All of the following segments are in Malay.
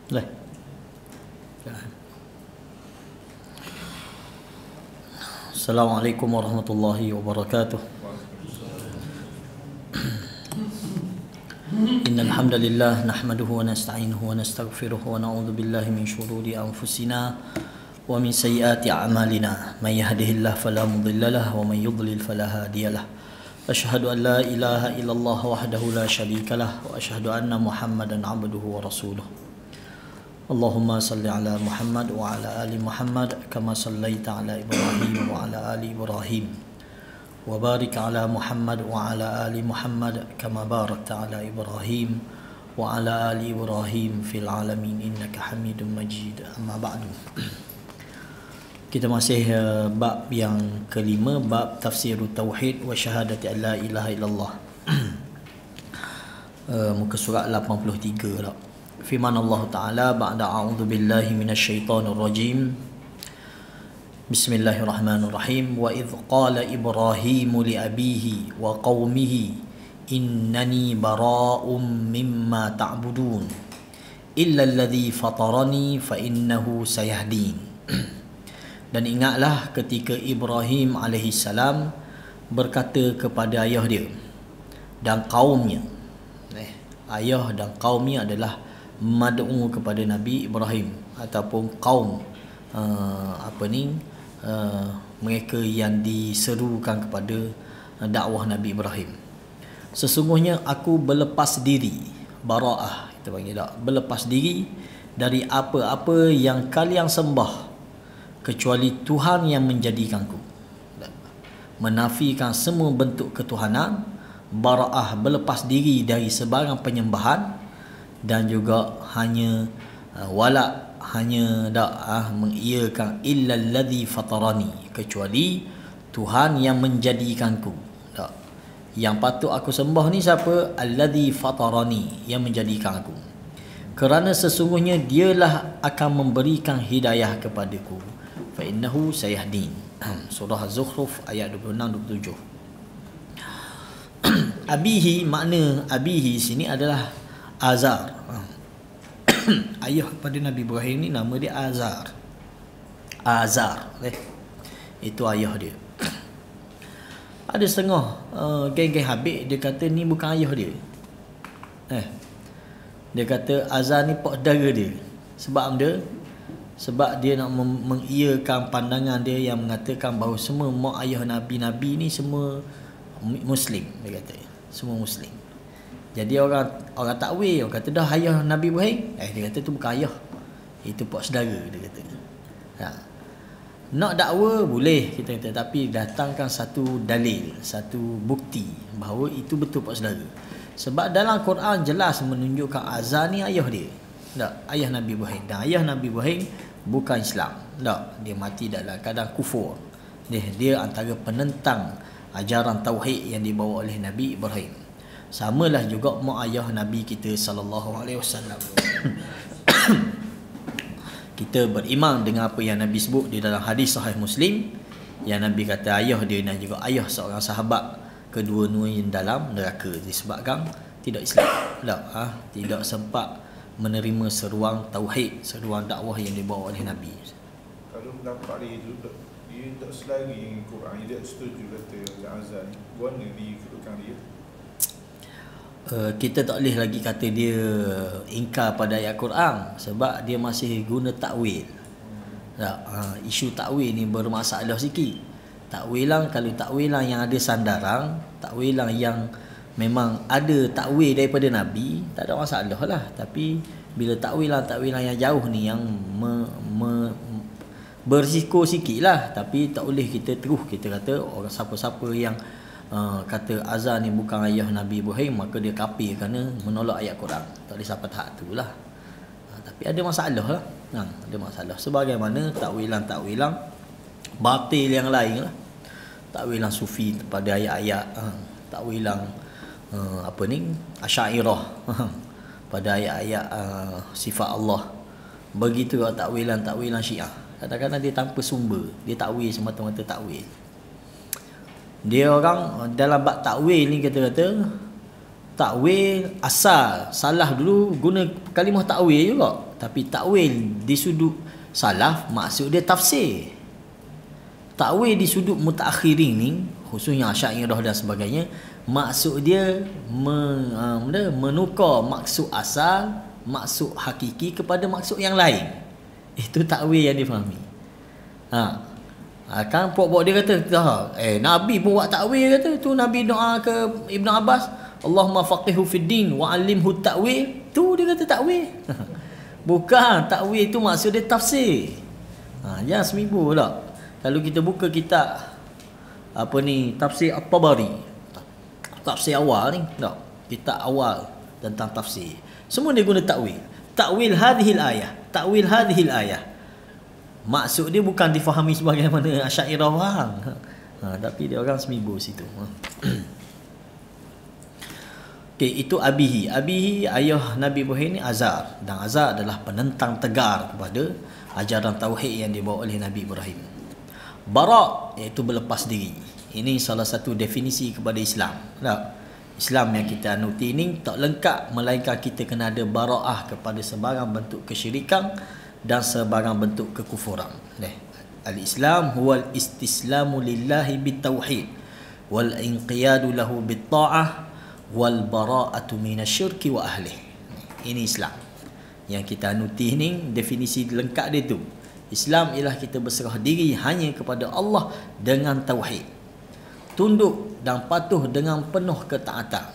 Boleh. Assalamualaikum warahmatullahi wabarakatuh. Innal hamdalillah nahmaduhu wa nasta'inuhu wa nastaghfiruh wa na'udzu billahi min shururi anfusina wa min sayyiati a'malina. May yahdihillahu fala mudilla lahu wa may yudlil fala hadiyalah. Asyhadu an la ilaha illallah wahdahu la syarikalah wa asyhadu anna Muhammadan 'abduhu wa rasuluh. Allahumma salli ala Muhammad wa ala ali Muhammad kama sallaita ala Ibrahim wa ala ali Ibrahim wa barik ala Muhammad wa ala ali Muhammad kama barakta ala Ibrahim wa ala ali Ibrahim fil alamin innaka Hamidum Majid. Amma ba'du. Kita masih bab yang kelima, bab tafsirut tauhid wa syahadati an la ilaha illallah. Muka surat 83 dah. Firman Allah Ta'ala ba'da a'udzu billahi minasyaitonir rajim. Bismillahirrahmanirrahim. Wa idh qala Ibrahimu li abihi wa qaumihi innani bara'um mimma ta'budun illa alladhi fatarani fa innahu sayahdin. Dan ingatlah ketika Ibrahim alaihi salam berkata kepada ayah dia dan kaumnya. Ayah dan kaumnya adalah mad'u kepada Nabi Ibrahim ataupun kaum mereka yang diserukan kepada dakwah Nabi Ibrahim. Sesungguhnya aku berlepas diri, bara'ah kita panggil tak, berlepas diri dari apa-apa yang kalian sembah kecuali Tuhan yang menjadikanku. Menafikan semua bentuk ketuhanan, bara'ah berlepas diri dari sebarang penyembahan, dan juga hanya mengiyakan illal ladzi fatarani, kecuali Tuhan yang menjadikanku. Tak. Yang patut aku sembah ni siapa? Alladzi fatarani, yang menjadikan aku. Kerana sesungguhnya dialah akan memberikan hidayah kepadaku. Fa innahu sayahdin. Surah Az-Zukhruf ayat 26-27. Abihi, makna abihi sini adalah Azar. Ayah kepada Nabi Ibrahim ni nama dia Azar. Azar, itu ayah dia. Ada setengah geng-geng habis dia kata ni bukan ayah dia. Dia kata Azar ni pak saudara dia. Sebab dia nak mengiyakan pandangan dia yang mengatakan bahawa semua mak ayah nabi-nabi ni semua Muslim. Dia kata semua Muslim. Jadi orang takwil, orang kata dah ayah Nabi Ibrahim. Dia kata tu bukan ayah, itu pak saudara, dia kata. Nak dakwa boleh kita kata, tapi datangkan satu dalil, satu bukti bahawa itu betul pak saudara. Sebab dalam Quran jelas menunjukkan Azar ni ayah dia. Tak, ayah Nabi Ibrahim. Dan ayah Nabi Ibrahim bukan Islam. Tak, dia mati dalam keadaan kufur. Dia antara penentang ajaran tauhid yang dibawa oleh Nabi Ibrahim. Samalah juga mak ayah Nabi kita sallallahu alaihi wasallam. Kita beriman dengan apa yang Nabi sebut di dalam hadis sahih Muslim, yang Nabi kata ayah dia dan juga ayah seorang sahabat kedua-duanya dalam neraka disebabkan tidak Islam. Tidak sempat menerima seruan tauhid, seruan dakwah yang dibawa oleh Nabi. Kalau pendapat dia tak selari dengan Quran, dia tak setuju kata Azan ni, guana dikeluarkan dia. Kita tak boleh lagi kata dia ingkar pada ayat Quran sebab dia masih guna takwil. Isu takwil ni bermasalah sikit. Takwilan, kalau takwilan yang ada sandaran, takwilan yang memang ada takwil daripada Nabi, tak ada masalah lah. Tapi bila takwilan yang jauh ni yang berisiko sikit lah. Tapi tak boleh kita terus kita kata orang siapa-siapa yang kata Azar ni bukan ayah Nabi Ibrahim maka dia kafir kerana menolak ayat Quran. Tak boleh sampai tahap tu lah. Tapi ada masalah lah. Ada masalah. Sebagaimana takwilan batil yang lain lah. Takwilan sufi pada ayat-ayat, takwilan Asy'ariyah pada ayat-ayat sifat Allah. Begitu juga takwilan Syiah. Kadang-kadang dia tanpa sumber, dia takwil semata-mata takwil. Dia orang dalam bab takwil ni kata takwil asal salah dulu guna kalimah takwil juga. Tapi takwil di sudut salaf maksud dia tafsir. Takwil di sudut mutaakhirin ni, khususnya Asy'ariyah dan sebagainya, maksud dia menukar maksud asal, maksud hakiki kepada maksud yang lain. Itu takwil yang difahami. Kan puak-puak dia kata, Nabi pun buat takwil kata, tu Nabi doa ke Ibn Abbas, Allahumma faqihu fid din wa 'allimhu ta'wil. Tu dia kata takwil. Bukan, takwil itu maksud dia tafsir. Jangan semibu tak. Kalau kita buka kitab tafsir At-Tabari, tafsir awal ni, tak, kitab awal tentang tafsir, semua dia guna takwil. Takwil hadhil ayah, takwil hadhil ayah. Maksud dia bukan difahami sebagaimana Asy'ariyah faham. Tapi dia orang semibu situ. Okey, itu abihi. Abihi, ayah Nabi Ibrahim ni Azar, dan Azar adalah penentang tegar kepada ajaran tauhid yang dibawa oleh Nabi Ibrahim. Bara' iaitu berlepas diri. Ini salah satu definisi kepada Islam. Tak? Islam yang kita anuti ini tak lengkap melainkan kita kena ada bara'ah kepada sebarang bentuk kesyirikan dan sebarang bentuk kekufuran. Al-Islam huwal istislamu lillahi bitauhid wal inqiyadu lahu bitta'ah wal bara'atu minasyirki wa ahlih. Ini Islam yang kita anuti ini, definisi lengkap dia tu. Islam ialah kita berserah diri hanya kepada Allah dengan tauhid, tunduk dan patuh dengan penuh ketaatan,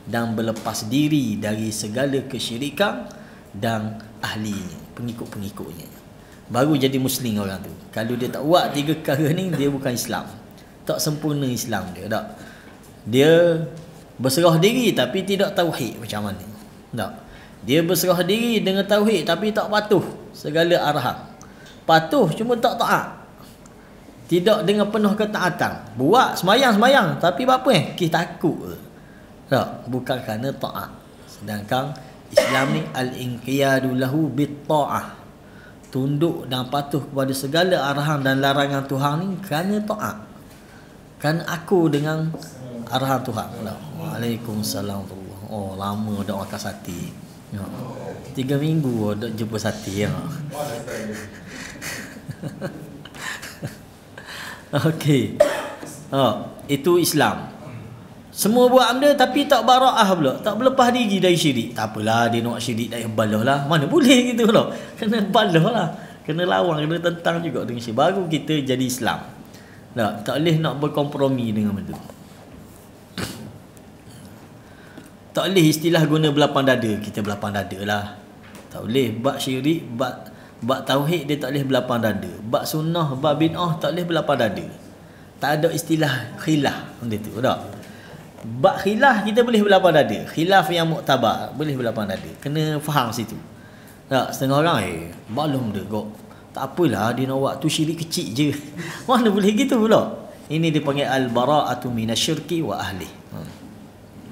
dan berlepas diri dari segala kesyirikan dan ahlinya, pengikut-pengikutnya. Baru jadi Muslim orang tu. Kalau dia tak buat 3 perkara ni, dia bukan Islam. Tak sempurna Islam dia. Tak. Dia berserah diri tapi tidak tauhid macam mana. Tak. Dia berserah diri dengan tauhid tapi tak patuh segala arahan. Patuh cuma tak taat. Tidak dengan penuh ketaatan. Buat semayang-semayang tapi apa kita takut. Tak, bukan kerana taat. Sedangkan Islam ni al-inqiyadu lahu bit-ta'ah. Tunduk dan patuh kepada segala arahan dan larangan Tuhan ni kerana taat. Kan aku dengan arahan Tuhan. Waalaikumsalam. Oh, lama dah makan sate. 3 minggu dah jumpa sate ya. Okey. Itu Islam. Semua buat benda tapi tak bara'ah pula, tak berlepas diri dari syirik. Tak apalah dia nak syirik dah balah lah. Mana boleh gitu lah. Kena balah lah. Kena lawan, kena tentang juga dengan syirik. Baru kita jadi Islam. Tak boleh nak berkompromi dengan benda. Tak boleh istilah guna belapang dada, kita belapang dada lah. Tak boleh bab syirik, bab tauhid dia tak boleh belapang dada. Bab sunnah, bab bid'ah tak boleh belapang dada. Tak ada istilah khilaf benda tu, tak? Bab khilaf kita boleh belapang dada. Khilaf yang muktabar boleh belapang dada. Kena faham situ. Tak, setengah orang balum dia kok. Tak apalah dia nak buat tu syirik kecil je. Mana boleh gitu pula. Ini dipanggil al-bara'atu minasyirki wa ahli.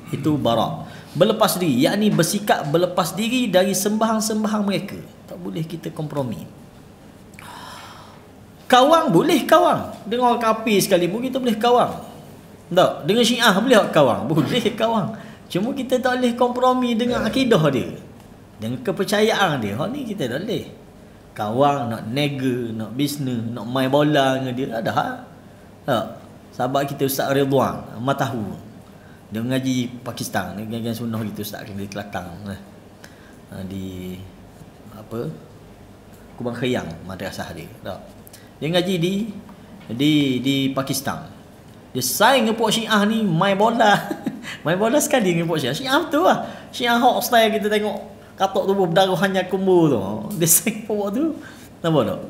Itu bara'. Berlepas diri, yakni bersikap berlepas diri dari sembahan-sembahan mereka. Tak boleh kita kompromi. Kawang boleh kawang. Dengan orang kafir sekalipun kita boleh kawang. Tak, dengan Syiah boleh kawang. Boleh kawang. Cuma kita tak boleh kompromi dengan akidah dia, dengan kepercayaan dia. Hal ni kita tak boleh. Kawang nak nega, nak bisnes, nak main bola dengan dia, ada hal. Tak. Sahabat kita Ustaz Ridwan Matahu, dia mengaji Pakistan, dia ngaji sunnah gitu Ustaz di Kelantan. Di apa? Kubang Khayang madrasah dia. Tak. Dia ngaji di Pakistan. Dia saing dengan puak Syiah ni main bola. Main bola sekali dengan puak Syiah. Syiah betul lah. Syiah hok style kita tengok katok tubuh berdarah hanya kumbul tu. Dia saing puak tu. Nampak tak?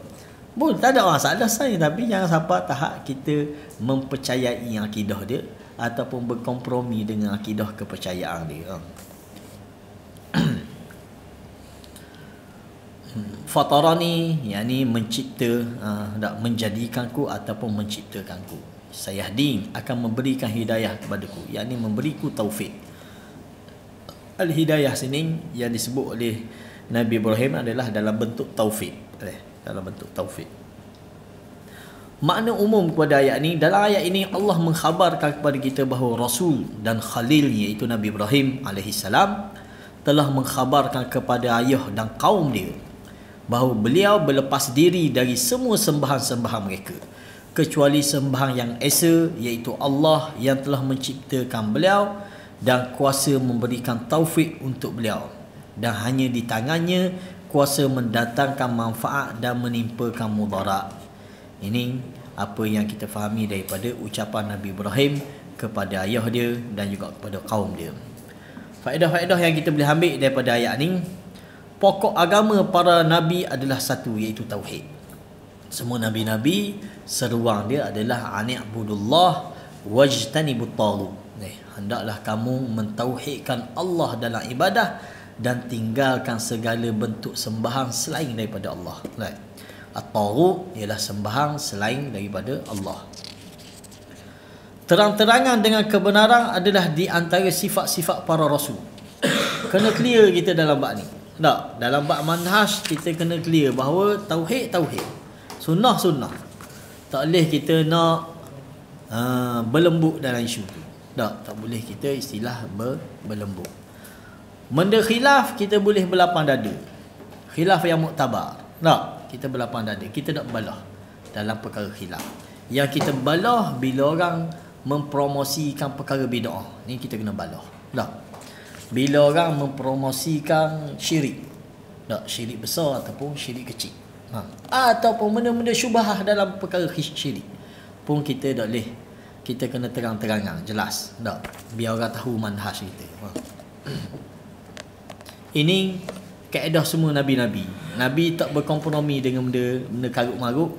Boleh, tak ada masalah saing, tapi jangan sampai tahap kita mempercayai akidah dia ataupun berkompromi dengan akidah kepercayaan dia. Fatarani, yakni mencipta, menjadikanku ataupun menciptakanku. Sayahdin, akan memberikan hidayah kepadaku, yakni memberiku taufik. Al-hidayah sini yang disebut oleh Nabi Ibrahim adalah dalam bentuk taufik. Dalam bentuk taufik. Makna umum kepada ayat ini, dalam ayat ini Allah mengkhabarkan kepada kita bahawa Rasul dan Khalil iaitu Nabi Ibrahim alaihissalam telah mengkhabarkan kepada ayah dan kaum dia bahawa beliau berlepas diri dari semua sembahan-sembahan mereka kecuali sembahan yang esa, iaitu Allah yang telah menciptakan beliau dan kuasa memberikan taufik untuk beliau, dan hanya di tangannya kuasa mendatangkan manfaat dan menimpakan mudarat. Ini apa yang kita fahami daripada ucapan Nabi Ibrahim kepada ayah dia dan juga kepada kaum dia. Faedah-faedah yang kita boleh ambil daripada ayat ni, pokok agama para nabi adalah satu, iaitu tauhid. Semua nabi-nabi seruang dia adalah ani'budullah wajtanibut taghut. Hendaklah kamu mentauhidkan Allah dalam ibadah dan tinggalkan segala bentuk sembahan selain daripada Allah. At-taghut ialah sembahan selain daripada Allah. Terang-terangan dengan kebenaran adalah di antara sifat-sifat para rasul. Kena clear kita dalam bab ni. Tak, dalam bab manhaj kita kena clear bahawa tauhid, sunnah. Tak boleh kita nak berlembut dalam isu tu. Tak boleh kita istilah berlembut. Benda khilaf kita boleh berlapang dada. Khilaf yang muktabar. Tak, kita berlapang dada. Kita tak balah dalam perkara khilaf. Yang kita balah bila orang mempromosikan perkara bid'ah, ni kita kena balah. Tak. Bila orang mempromosikan syirik, tak, syirik besar ataupun syirik kecil, ataupun benda-benda syubhah dalam perkara syirik pun kita tak boleh, kita kena terang-terangan, jelas, tak, biar orang tahu manhaj kita. Ini kaedah semua nabi-nabi. Nabi tak berkompromi dengan benda karut-marut,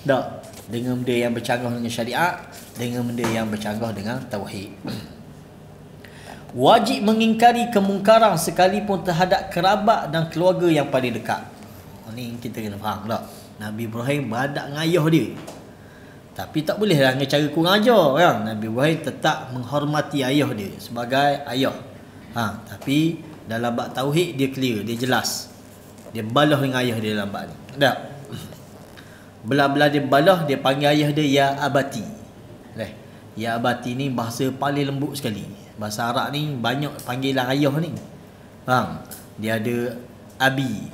tak, dengan benda yang bercanggah dengan syariat, dengan benda yang bercanggah dengan tauhid. Wajib mengingkari kemungkaran sekalipun terhadap kerabat dan keluarga yang paling dekat. Ini kita kena faham tak? Nabi Ibrahim beradak dengan ayah dia, tapi tak boleh dengan cara kurang ajar kan? Nabi Ibrahim tetap menghormati ayah dia sebagai ayah. Tapi dalam bab tauhid dia clear, dia jelas. Dia balah dengan ayah dia dalam bab ni. Tak? Belah-belah dia balah, dia panggil ayah dia ya abati. Ya abati ni bahasa paling lembut sekali. Bahasa Arab ni banyak panggilan ayah ni. Faham? Dia ada abi,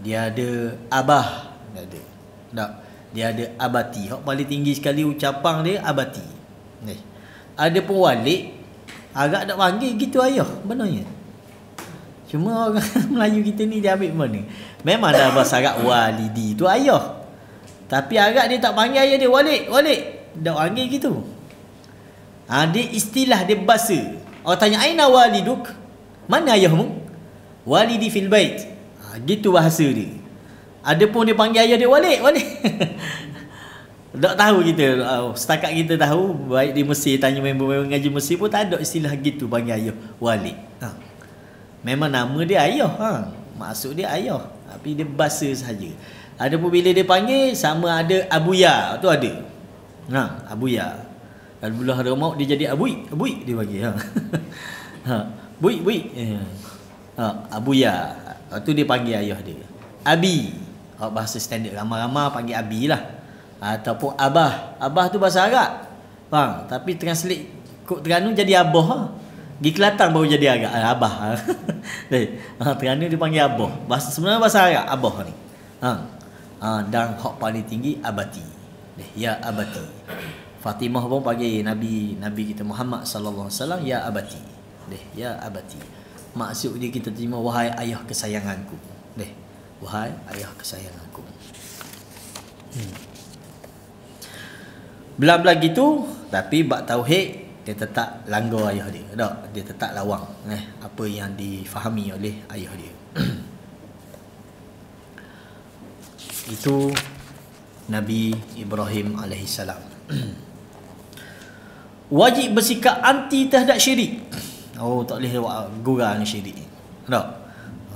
dia ada abah, dia ada. Tak? Dia ada abati. Hak paling tinggi sekali ucapan dia abati. Ada pun walid, agak tak panggil gitu ayah benarnya. Cuma orang Melayu kita ni dia ambil mana? Memang dah bahasa Arab walidi tu ayah. Tapi agak dia tak panggil ayah dia walid. Tak panggil gitu. Dia istilah, dia bahasa. Orang tanya, aina waliduk? Mana ayahmu? Walidi fil bait. Gitu bahasa dia. Ada pun dia panggil ayah dia walid. Tak tahu kita. Setakat kita tahu, baik di Mesir, tanya member-member ngaji Mesir pun tak ada istilah gitu panggil ayah walid. Memang nama dia ayah. Maksud dia ayah. Tapi dia bahasa sahaja. Ada pun bila dia panggil, sama ada abuya. Tu ada. Abuya. Kalau belah ada maut dia jadi abui dia panggil. Bui. Abuya. Tu dia panggil ayah dia. Abi. Bahasa standard ramai-ramai panggil abi lah. Ataupun abah. Abah tu bahasa Arab. Faham? Tapi translate kod Terengganu jadi abah. Di Kelantan baru jadi agak abah. Terengganu dia panggil abah. Bahasa sebenarnya bahasa Arab abah ni. Dan hak paling tinggi abati. Ya abati. Fatimah pun panggil Nabi kita Muhammad sallallahu alaihi wasallam ya abati. Ya abati. Maksud dia kita terima wahai ayah kesayanganku. Wahai ayah kesayanganku. Belah-belah gitu, tapi bab tauhid dia tetap langgar ayah dia. Tak, dia tetap lawang apa yang difahami oleh ayah dia. Itu Nabi Ibrahim alaihissalam. Wajib bersikap anti terhadap syirik. Tak boleh buat gurang syirik. Tak?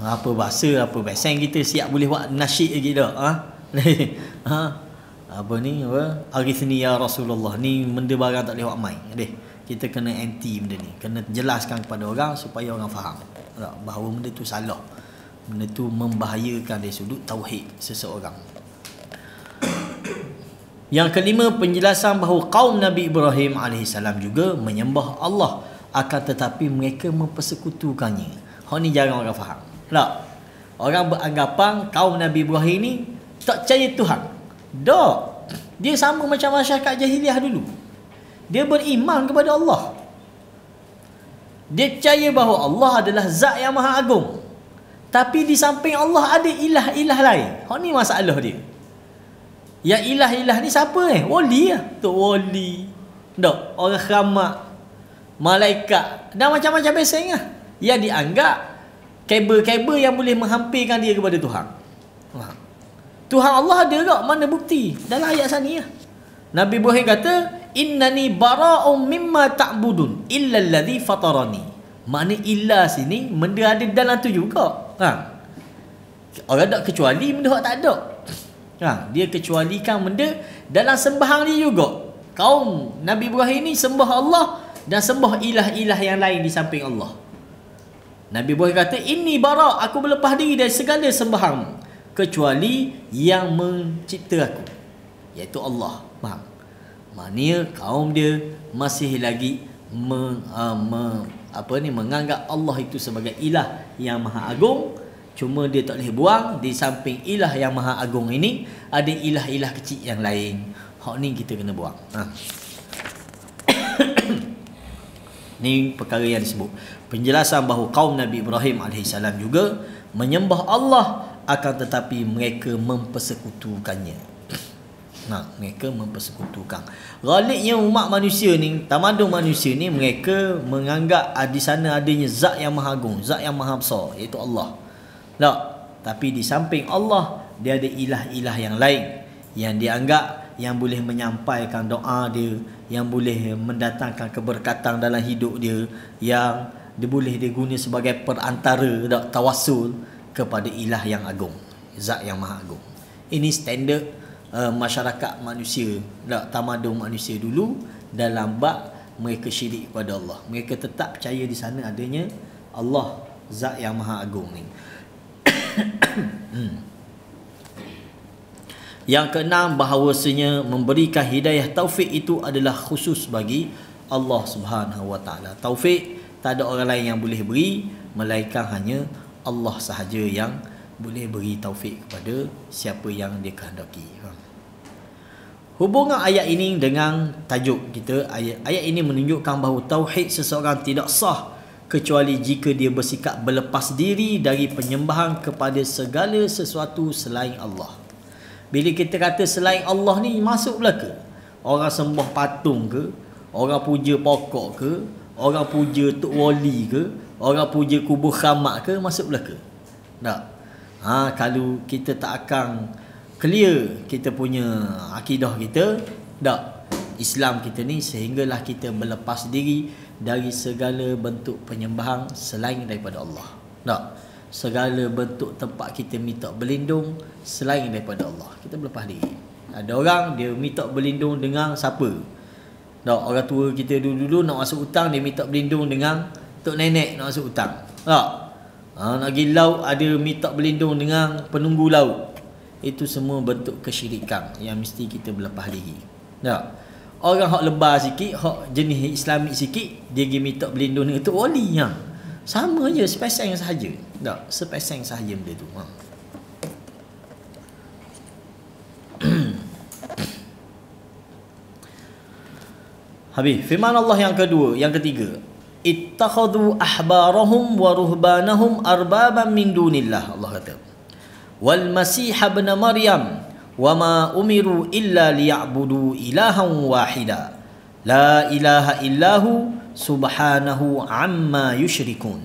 Apa bahasa, apa bahasa kita siap boleh buat nasyid lagi tak? Apa ni? Arithni ya Rasulullah. Ni benda barang tak boleh buat main. Kita kena anti benda ni. Kena jelaskan kepada orang supaya orang faham bahawa benda tu salah. Benda tu membahayakan dari sudut tauhid seseorang. Yang kelima, penjelasan bahawa kaum Nabi Ibrahim AS juga menyembah Allah, akan tetapi mereka mempersekutukannya. Hak ni jarang orang faham. Tak. Orang beranggapan kaum Nabi Ibrahim ni tak percaya Tuhan. Tak. Dia sama macam masyarakat jahiliah dulu. Dia beriman kepada Allah. Dia percaya bahawa Allah adalah zat yang maha agung. Tapi di samping Allah ada ilah-ilah lain. Hak ni masalah dia. Yang ilah-ilah ni siapa Wali lah. Tok wali. Tak. Orang keramat. Malaikat. Dan macam-macam beseng lah. Yang dianggap kabel-kabel yang boleh menghampirkan dia kepada Tuhan. Tuhan Allah ada tak? Mana bukti? Dalam ayat sana lah. Nabi Ibrahim kata, innani bara'um mimma ta'budun illa alladhi fatarani. Makna ilah sini benda ada dalam tu juga. Orang tak kecuali benda tak ada. Dia kecualikan benda dalam sembahan dia juga. Kaum Nabi Ibrahim ni sembah Allah dan sembah ilah-ilah yang lain di samping Allah. Nabi Ibrahim kata, inni bara', aku berlepas diri dari segala sembahan kecuali yang mencipta aku, iaitu Allah. Faham? Maknanya kaum dia masih lagi menganggap Allah itu sebagai ilah yang maha agung. Cuma dia tak boleh buang, di samping ilah yang maha agung ini ada ilah-ilah kecil yang lain. Hak ni kita kena buang. Ni perkara yang disebut penjelasan bahawa kaum Nabi Ibrahim AS juga menyembah Allah, akan tetapi mereka mempersekutukannya. Mereka mempersekutukan. Ghaliknya umat manusia ni, tamadun manusia ni, mereka menganggap di sana adanya zat yang maha agung, zat yang maha besar, iaitu Allah. Tak. Tapi di samping Allah, dia ada ilah-ilah yang lain yang dianggap yang boleh menyampaikan doa dia, yang boleh mendatangkan keberkatan dalam hidup dia, yang dia boleh diguna sebagai perantara, tak, tawassul kepada ilah yang agung, zat yang maha agung. Ini standard masyarakat manusia, tak, tamadun manusia dulu dalam bab mereka syirik kepada Allah. Mereka tetap percaya di sana adanya Allah, zat yang maha agung ni. Yang keenam, bahawasanya memberikan hidayah taufik itu adalah khusus bagi Allah Subhanahu wa taala. Taufik tak ada orang lain yang boleh beri, melainkan hanya Allah sahaja yang boleh beri taufik kepada siapa yang dia kehendaki. Hubungan ayat ini dengan tajuk kita, ayat ini menunjukkan bahawa tauhid seseorang tidak sah kecuali jika dia bersikap berlepas diri dari penyembahan kepada segala sesuatu selain Allah. Bila kita kata selain Allah ni, masuk pula ke orang sembah patung ke, orang puja pokok ke, orang puja tok wali ke, orang puja kubur keramat ke, masuk pula ke? Tak. Kalau kita tak akan clear kita punya akidah kita, tak, Islam kita ni, sehinggalah kita berlepas diri dari segala bentuk penyembahan selain daripada Allah. Tak, segala bentuk tempat kita minta berlindung selain daripada Allah, kita berlepas diri. Ada orang dia minta berlindung dengan siapa? Tak, orang tua kita dulu-dulu nak masuk hutang, dia minta berlindung dengan tok nenek nak masuk hutang. Tak, nak pergi laut ada minta berlindung dengan penunggu laut. Itu semua bentuk kesyirikan yang mesti kita berlepas diri. Tak, orang hak lebar sikit, hak jenis Islamik sikit, dia pergi minta berlindung dengan tok wali. Sama je, sepeseng sahaja. Tak, sepeseng sahaja benda tu. Habis firman Allah yang kedua, yang ketiga, ittakhadhu ahbarahum wa ruhbanahum arbaban min dunillah. Allah kata, wal masih ibn maryam wama umiru illa liya'budu ilahan wahida la ilaha illahu subhanahu amma yusyrikun.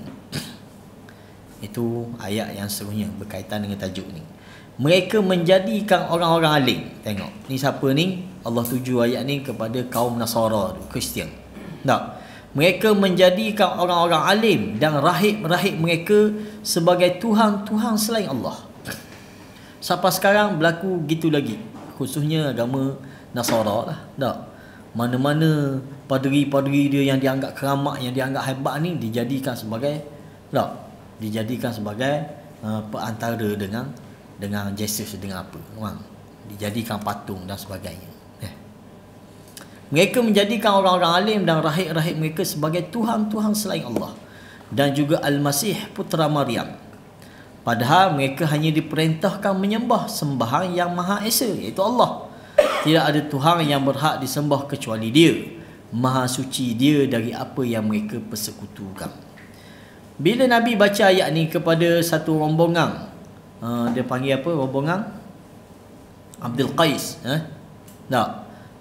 Itu ayat yang seterusnya berkaitan dengan tajuk ni. Mereka menjadikan orang-orang alim. Tengok, ni siapa ni? Allah tuju ayat ni kepada kaum Nasara, Kristian. Tak, mereka menjadikan orang-orang alim dan rahib-rahib mereka sebagai Tuhan-Tuhan selain Allah. Sampai sekarang berlaku gitu lagi, khususnya agama Nasara lah. Tak, mana-mana padri-padri dia yang dianggap keramat, yang dianggap hebat ni dijadikan sebagai, tak, dijadikan sebagai perantara dengan Jesus, dengan apa, dijadikan patung dan sebagainya. Mereka menjadikan orang-orang alim dan rahib-rahib mereka sebagai Tuhan-Tuhan selain Allah. dan juga Al-Masih putera Maryam. Padahal mereka hanya diperintahkan menyembah sembahan yang Maha Esa, iaitu Allah. Tidak ada Tuhan yang berhak disembah kecuali Dia. Maha suci Dia dari apa yang mereka persekutukan. Bila Nabi baca ayat ni kepada satu rombongan, dia panggil apa rombongan? Abdul Qais. Tak.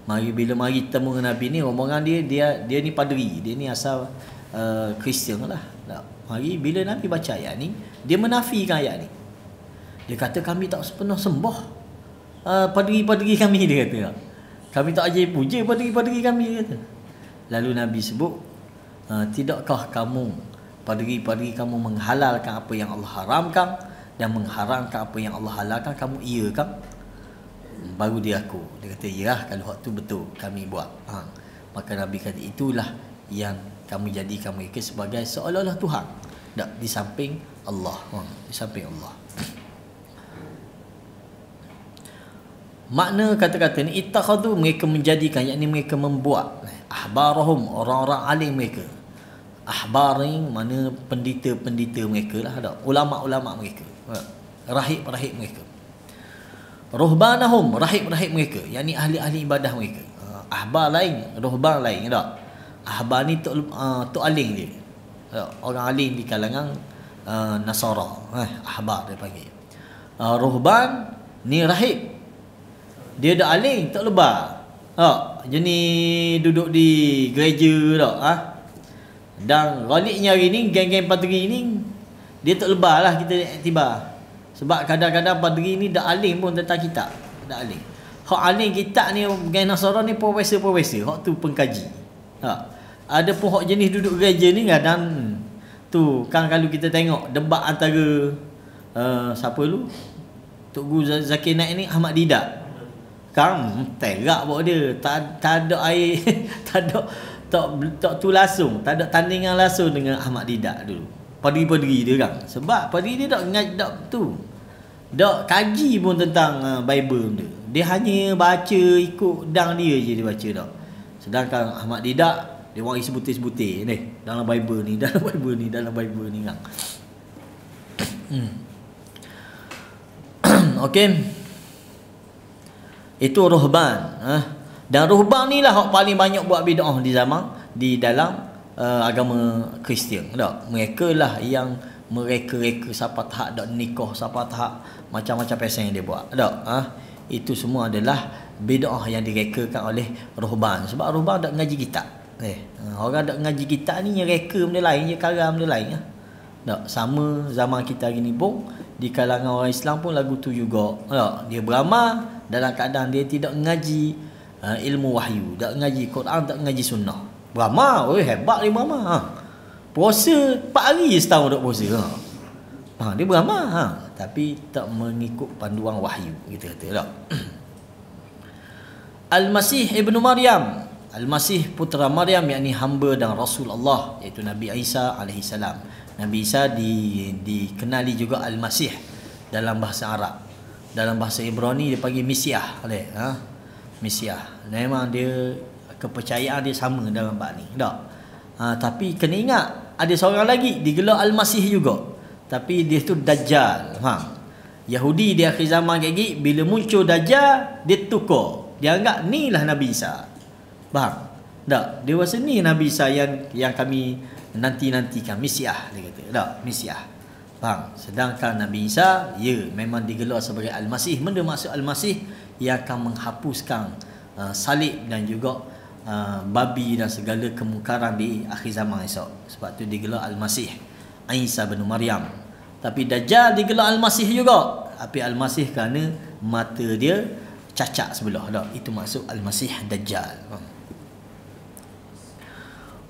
Bila mari temu dengan Nabi ni, rombongan dia ni padri. Dia ni asal Kristian lah. Tak. Mari bila Nabi baca ayat ni, dia menafikan ayat ni. Dia kata kami tak pernah sembah padri-padri kami, dia kata. Kami tak ajar puja padri-padri kami, dia kata. Lalu Nabi sebut, tidakkah kamu, padri-padri kamu menghalalkan apa yang Allah haramkan dan mengharamkan apa yang Allah halalkan, kamu iya kan? Baru dia aku. Dia kata, ya kalau waktu betul kami buat. Maka Nabi kata, itulah yang kamu jadikan mereka sebagai seolah-olah Tuhan. Tak, di samping Allah. Di samping Allah. Makna kata-kata ni, ittakhadhu, mereka menjadikan, yakni mereka membuat ahbarahum, orang-orang alim mereka. Ahbar ni mana pendeta-pendeta mereka lah, tak? Ulama-ulama mereka, rahib-rahib mereka. Ruhbanahum, rahib-rahib mereka, yakni ahli-ahli ibadah mereka. Ahbar lain, ruhban lain, tak? Ahbar ni tok alim dia, orang alim di kalangan Nasara, ahbar dia panggil. Ruhban ni rahib, dia dah alim, tak lebar. Jenis duduk di gereja tak. Dan galiknya hari ni, geng-geng padri ni, dia tak lebar lah kita iktibar. Sebab kadang-kadang padri ni dah alim pun tentang kitab. Dah alim. Hak alim kitab ni, geng Nasara ni profesor-profesor. Hak tu pengkaji. Ada pun hak jenis duduk gereja ni kadang tu kan, kalau kita tengok debat antara siapa lu, Tok Guru Zakir Naik ni, Ahmad Didat. Kan terak buat dia, tak ada air tak tu langsung, tak ada tandingan langsung dengan Ahmad Didat dulu. Padri-padri dia kan. Sebab padri dia tak kaji pun tentang Bible dia. Dia hanya baca ikut dang dia je dia baca tak. Sedangkan Ahmad Didat dia mari sebutir-sebutir ni dalam Bible ni, dalam Bible ni kan. Okey. Itu ruhban. Dan ruhban ni lah hak paling banyak buat bid'ah di dalam agama Kristian. Tak? Mereka lah yang mereka siapa tahap dak nikah, siapa tahap macam-macam pesan yang dia buat. Tak? Itu semua adalah bid'ah yang direkakan oleh ruhban. Sebab ruhban dak ngaji kitab. Orang dak ngaji kitab ni yang reka benda lain, je karam benda lain. Tak? Sama zaman kita hari ni pun di kalangan orang Islam pun lagu tu juga. Tak? Dia beramal dalam keadaan dia tidak mengaji ilmu wahyu, tak mengaji Quran, tak mengaji sunnah. Beramal, hebat dia beramal. Puasa 4 hari setahun duk puasa. Dia beramal, tapi tak mengikut panduan wahyu, kita kata tak. Al-Masih ibnu Maryam, Al-Masih putera Maryam, yakni hamba dan Rasul Allah, iaitu Nabi Isa alaihi salam. Nabi Isa dikenali juga Al-Masih dalam bahasa Arab. Dalam bahasa Ibrani dia panggil Mesiah. Mesiah. Memang dia kepercayaan dia sama dalam bab ni. Tak. Tapi kena ingat ada seorang lagi digelar Al-Masih juga. Tapi dia tu Dajjal. Yahudi di akhir zaman kayak gini, bila muncul Dajjal, dia tukar. Dia anggap ni lah Nabi Isa. Faham? Tak. Dia rasa ni Nabi Isa yang kami nanti-nantikan. Mesiah dia kata. Tak. Mesiah. Faham? Sedangkan Nabi Isa, memang digelar sebagai Al-Masih. Benda maksud Al-Masih yang akan menghapuskan salib dan juga babi dan segala kemungkaran di akhir zaman esok. Sebab tu digelar Al-Masih Isa bin Maryam. Tapi Dajjal digelar Al-Masih juga. Tapi Al-Masih kerana mata dia cacat sebelah. Itu maksud Al-Masih Dajjal.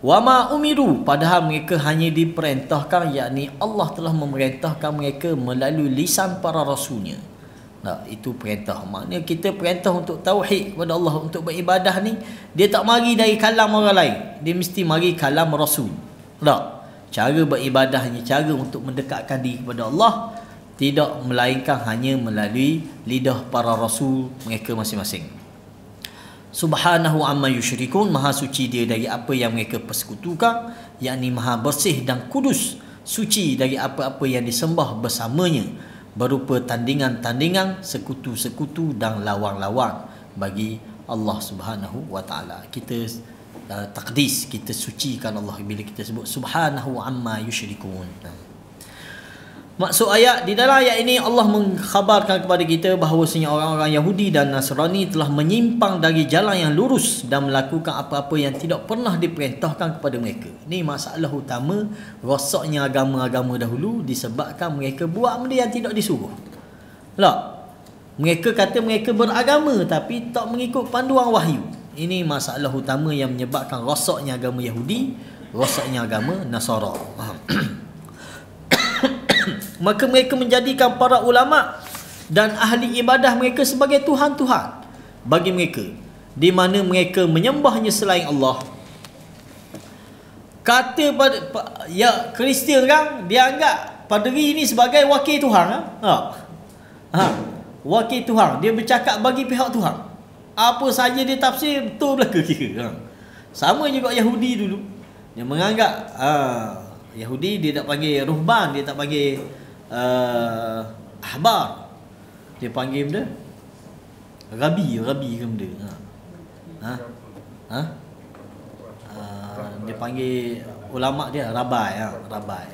Wama umiru, padahal mereka hanya diperintahkan, yakni Allah telah memerintahkan mereka melalui lisan para rasulnya. Itu perintah. Maknanya kita perintah untuk tauhid kepada Allah, untuk beribadah ni, dia tak mari dari kalam orang lain. Dia mesti mari kalam Rasul. Tak? Cara beribadahnya, cara untuk mendekatkan diri kepada Allah, tidak melainkan hanya melalui lidah para rasul mereka masing-masing. Subhanahu amma yusyrikun, maha suci dia dari apa yang mereka persekutukan, yakni maha bersih dan kudus, suci dari apa-apa yang disembah bersamanya, berupa tandingan-tandingan, sekutu-sekutu dan lawang-lawang bagi Allah Subhanahu wa taala. Kita takdis, kita sucikan Allah bila kita sebut subhanahu amma yusyrikun. Maksud ayat, di dalam ayat ini Allah mengkhabarkan kepada kita bahawasanya orang-orang Yahudi dan Nasrani telah menyimpang dari jalan yang lurus dan melakukan apa-apa yang tidak pernah diperintahkan kepada mereka. Ini masalah utama rosaknya agama-agama dahulu, disebabkan mereka buat benda yang tidak disuruh. Tak? Mereka kata mereka beragama tapi tak mengikut panduan wahyu. Ini masalah utama yang menyebabkan rosaknya agama Yahudi, rosaknya agama Nasara. Maka mereka menjadikan para ulama dan ahli ibadah mereka sebagai Tuhan-Tuhan bagi mereka, di mana mereka menyembahnya selain Allah. Kata pada ya Kristian kan, dia anggap paderi ini sebagai wakil Tuhan. Wakil Tuhan, dia bercakap bagi pihak Tuhan. Apa saja dia tafsir betul belaka kira. Sama juga Yahudi dulu. Dia menganggap Yahudi dia tak panggil ruhban, dia tak panggil ahbar, dia panggil benda rabi ke benda. Dia panggil ulama dia rabai, rabai.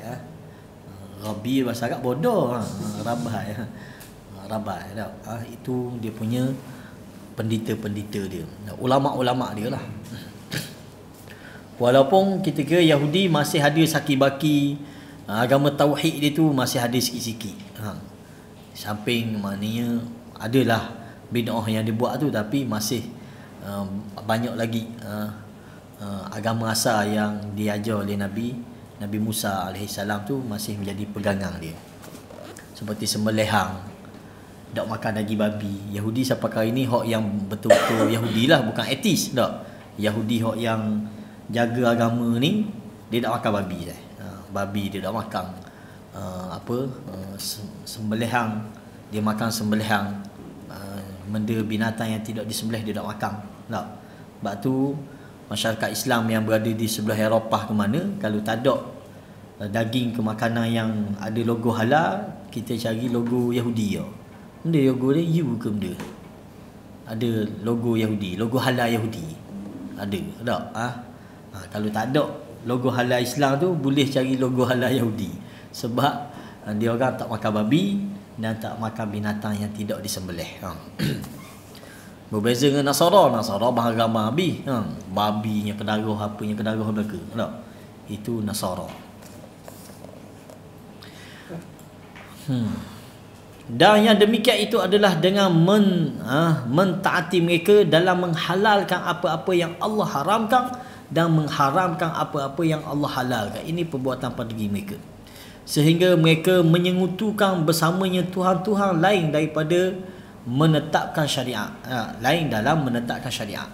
Rabi bahasa Arab bodoh, rabai. Rabai tak? Itu dia punya pendeta-pendeta dia, ulama-ulama dia lah. Walaupun kita kira Yahudi masih ada saki-baki, agama tauhid dia tu masih ada sikit-sikit. Samping maknanya adalah bid'ah yang dia buat tu, tapi masih banyak lagi agama asal yang diajar oleh Nabi Musa alaihissalam tu masih menjadi pegangan dia. Seperti sembelihang, tak makan daging babi. Yahudi sampai kali ni hak yang betul-betul Yahudi lah, bukan etis tak. Yahudi hak yang jaga agama ni, dia tak makan babi dah. Babi dia tak makan. Sembelihang, dia makan sembelihang. Benda binatang yang tidak disembelih dia tak makan. Tak. Sebab tu masyarakat Islam yang berada di sebelah Eropah ke mana, kalau tak ada daging ke makanan yang ada logo halal, kita cari logo Yahudi ya. Benda logo dia U ke benda? Ada logo Yahudi, logo halal Yahudi. Ada tak? Kalau tak ada logo halal Islam tu, boleh cari logo halal Yahudi. Sebab dia orang tak makan babi dan tak makan binatang yang tidak disembelih. Berbeza dengan Nasara. Nasara bahagian babi. Babinya kedarah, apanya kedarah belaka. Tak? Itu Nasara. Dan yang demikian itu adalah dengan mentaati mereka dalam menghalalkan apa-apa yang Allah haramkan dan mengharamkan apa-apa yang Allah halalkan. Ini perbuatan paderi mereka, sehingga mereka menyengutukan bersamanya Tuhan-Tuhan lain daripada menetapkan syariat, lain dalam menetapkan syariat.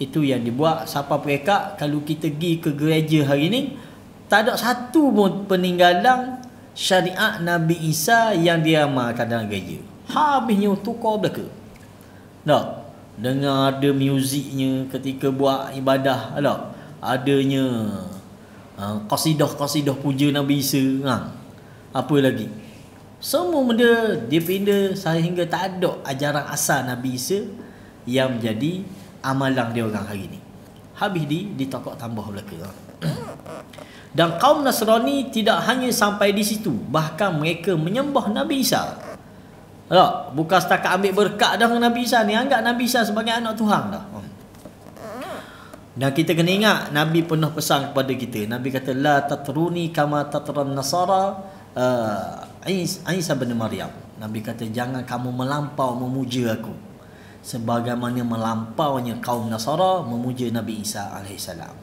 Itu yang dibuat siapa mereka. Kalau kita pergi ke gereja hari ni, tak ada satu pun peninggalan syariat Nabi Isa yang diamalkan dalam gereja. Habisnya tukar belaka. Tak? Dengar ada muziknya ketika buat ibadah. Tak? Adanya qasidah-qasidah puja Nabi Isa. Apa lagi? Semua benda dia pindah sehingga tak ada ajaran asal Nabi Isa yang menjadi amalan dia orang hari ni. Habis ditokok tambah belaka. Dan kaum Nasrani tidak hanya sampai di situ, bahkan mereka menyembah Nabi Isa. Tak? Bukan setakat ambil berkat dengan Nabi Isa ni, anggap Nabi Isa sebagai anak Tuhan dah. Dan kita kena ingat, Nabi pernah pesan kepada kita. Nabi kata, la tatruni kama tatran Nasara Isa bin Maryam. Nabi kata, jangan kamu melampau memuja aku sebagaimana melampaunya kaum Nasara memuja Nabi Isa alaihissalam.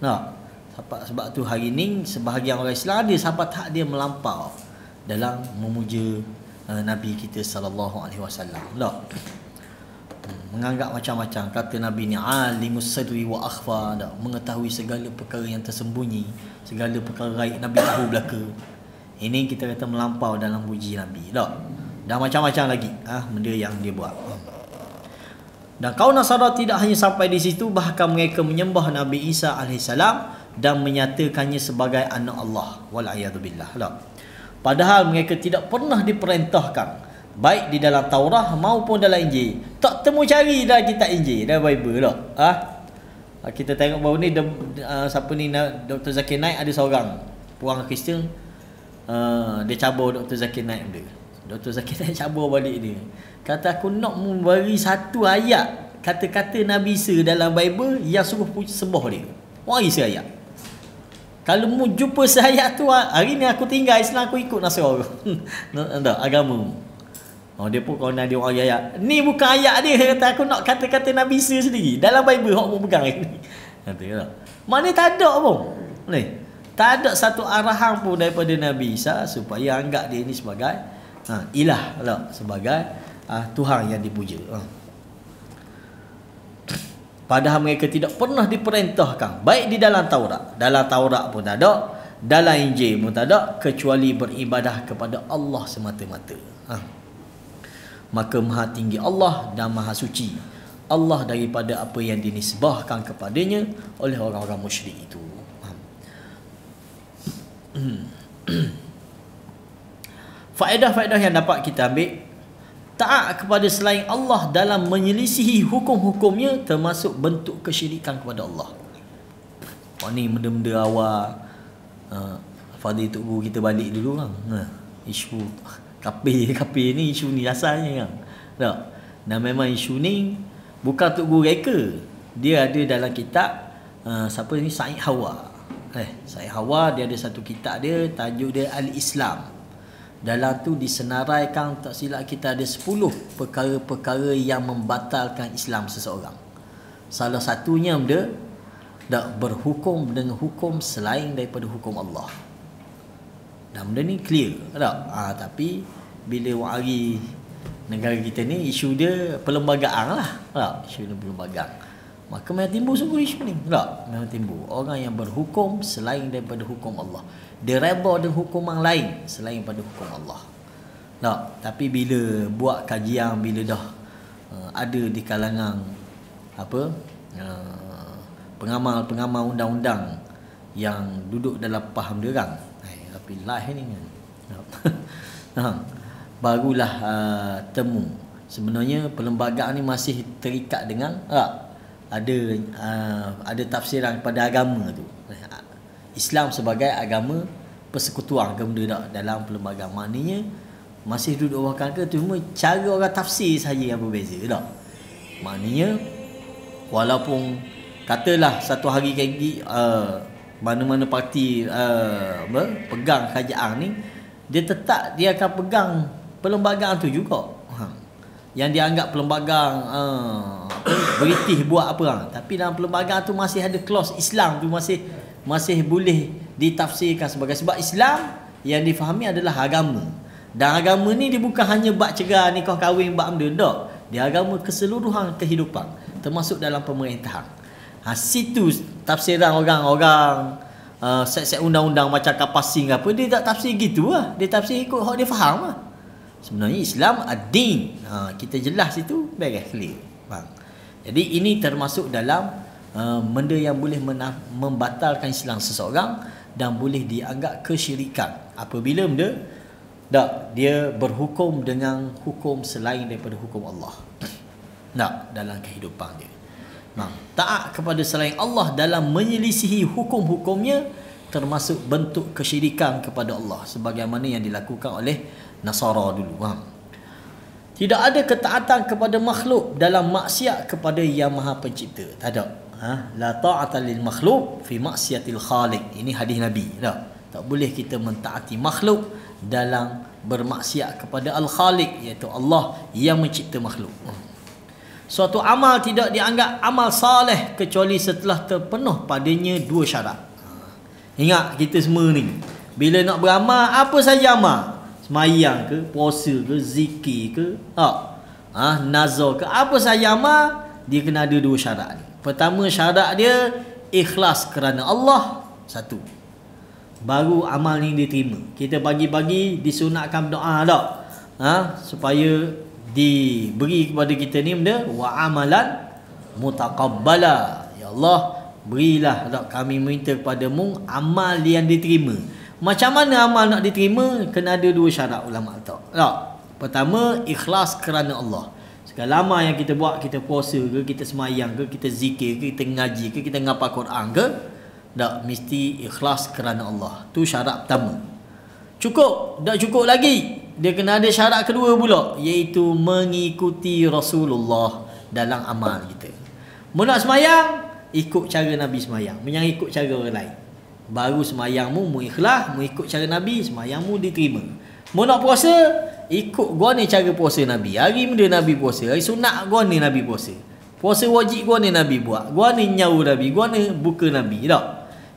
Nah, sebab tu hari ni sebahagian orang Islam dia sahabat hak dia melampau dalam memuja Nabi kita sallallahu alaihi wasallam. Tak? Menganggap macam-macam. Kata Nabi ni alimus sadri wa akhfa, tak? Mengetahui segala perkara yang tersembunyi, segala perkara gaib Nabi tahu belaka. Ini kita kata melampau dalam puji Nabi. Tak? Dan macam-macam lagi benda yang dia buat. Dan kaum Nasara tidak hanya sampai di situ, bahkan mereka menyembah Nabi Isa AS dan menyatakannya sebagai anak Allah. Wal'iyadzubillah. Padahal mereka tidak pernah diperintahkan, baik di dalam Taurah maupun dalam Injil. Tak temu cari dalam kitab Injil, dalam Bible lah. Kita tengok baru ni siapa ni, Dr. Zakir Naik, ada seorang orang Kristian, dia cabar Dr. Zakir Naik dia. Dr. Zakir Naik cabar balik dia. Kata, aku nak memberi satu ayat kata-kata Nabi Isa dalam Bible yang suruh sembah dia. Mari ayat. Kalau mu jumpa ayat tu, hari ni aku tinggal Islam, aku ikut Nasrani. Tak, agama. Dia pun kalau dia orang ayat. Ni bukan ayat dia, kata aku nak kata-kata Nabi Isa sendiri dalam Bible hok mu pegang ni. Kata, mana tak ada pun. Ni, tak ada satu arahan pun daripada Nabi Isa supaya anggap dia ni sebagai ilah lah, sebagai Tuhan yang dipuja. Padahal mereka tidak pernah diperintahkan, baik di dalam Taurat pun tak ada, dalam Injil pun tak ada, kecuali beribadah kepada Allah semata-mata. Maka maha tinggi Allah dan maha suci Allah daripada apa yang dinisbahkan kepadanya oleh orang-orang musyrik itu. Faedah-faedah yang dapat kita ambil: taat kepada selain Allah dalam menyelisihi hukum-hukumnya termasuk bentuk kesyirikan kepada Allah. Ni benda-benda awal. Fadil Tok Guru kita balik dulu kan. Isu kafir ni, isu ni asalnya kan. Tak? Dan memang isu ni bukan Tok Guru reka. Dia ada dalam kitab siapa ni, Said Hawa. Said Hawa, dia ada satu kitab dia, tajuk dia Al-Islam. Dalam tu disenaraikan, tak silap kita ada 10 perkara-perkara yang membatalkan Islam seseorang. Salah satunya dia tak berhukum dengan hukum selain daripada hukum Allah. Dan benda ni clear tak? Tapi bila hari negara kita ni, isu dia perlembagaan lah tak? Isu dia perlembagaan, maka memang timbul sungguh isu ni tak? Memang timbul orang yang berhukum selain daripada hukum Allah. Dia reba dengan hukuman lain selain pada hukum Allah. Tak? Tapi bila buat kajian, bila dah ada di kalangan pengamal-pengamal undang-undang yang duduk dalam faham dia orang, tapi live ni kan, barulah temu sebenarnya perlembagaan ni masih terikat dengan ada tafsiran pada agama tu. Islam sebagai agama persekutuan ke benda tak dalam perlembagaan. Maknanya masih duduk bahkan ke, cuma cara orang tafsir saja yang berbeza tak. Maknanya walaupun katalah satu hari lagi mana-mana parti pegang kerajaan ni, dia tetap dia akan pegang perlembagaan tu juga. Yang dianggap perlembagaan British buat apa, tapi dalam perlembagaan tu masih ada clause Islam tu, masih boleh ditafsirkan sebagai, sebab Islam yang difahami adalah agama. Dan agama ni dia bukan hanya bab cegah nikah kahwin bab benda tak. Dia agama keseluruhan kehidupan, termasuk dalam pemerintahan. Situ tafsiran orang-orang set-set undang-undang macam kapasing apa, dia tak tafsir gitu lah. Dia tafsir ikut hak dia faham lah. Sebenarnya Islam ad-din. Kita jelas itu baik clear. Jadi ini termasuk dalam benda yang boleh membatalkan Islam seseorang dan boleh dianggap kesyirikan apabila benda dia berhukum dengan hukum selain daripada hukum Allah dalam kehidupan dia. Taat kepada selain Allah dalam menyelisihi hukum-hukumnya termasuk bentuk kesyirikan kepada Allah, sebagaimana yang dilakukan oleh Nasara dulu. Tidak ada ketaatan kepada makhluk dalam maksiat kepada Yang Maha Pencipta. Tak ada. La ta'ata lil makhluk fi maksiatil khaliq. Ini hadis Nabi. Tak boleh kita mentaati makhluk dalam bermaksiat kepada al-khaliq, iaitu Allah yang mencipta makhluk. Suatu amal tidak dianggap amal saleh kecuali setelah terpenuh padanya 2 syarat. Ingat kita semua ni, bila nak beramal, apa saja amal, semayang ke, puasa ke, zikir ke, nazar ke, apa saja amal, dia kena ada 2 syarat ni. Pertama syarat dia ikhlas kerana Allah, satu. Baru amal ni diterima. Kita pagi-pagi disunatkan berdoa tak? Supaya diberi kepada kita ni benda wa amalan mutaqabbala. Ya Allah, berilah tak, kami minta kepadamu amal yang diterima. Macam mana amal nak diterima? Kena ada dua syarat ulama tak. Pertama, ikhlas kerana Allah. Segala amal yang kita buat, kita puasa ke, kita semayang ke, kita zikir ke, kita ngaji ke, kita ngapal Quran ke, tak, mesti ikhlas kerana Allah. Tu syarat pertama. Cukup? Tak cukup lagi. Dia kena ada syarat kedua pula, iaitu mengikuti Rasulullah dalam amal kita. Mu nak semayang, ikut cara Nabi semayang. Jangan ikut cara orang lain. Baru semayangmu mu ikhlas, mu ikut cara Nabi, semayangmu diterima. Mu nak puasa, ikut gua ni cara puasa Nabi. Hari benda Nabi puasa, hari sunat gua ni Nabi puasa. Puasa wajib gua ni Nabi buat. Gua ni nyawa Nabi, gua ni buka Nabi. Tak?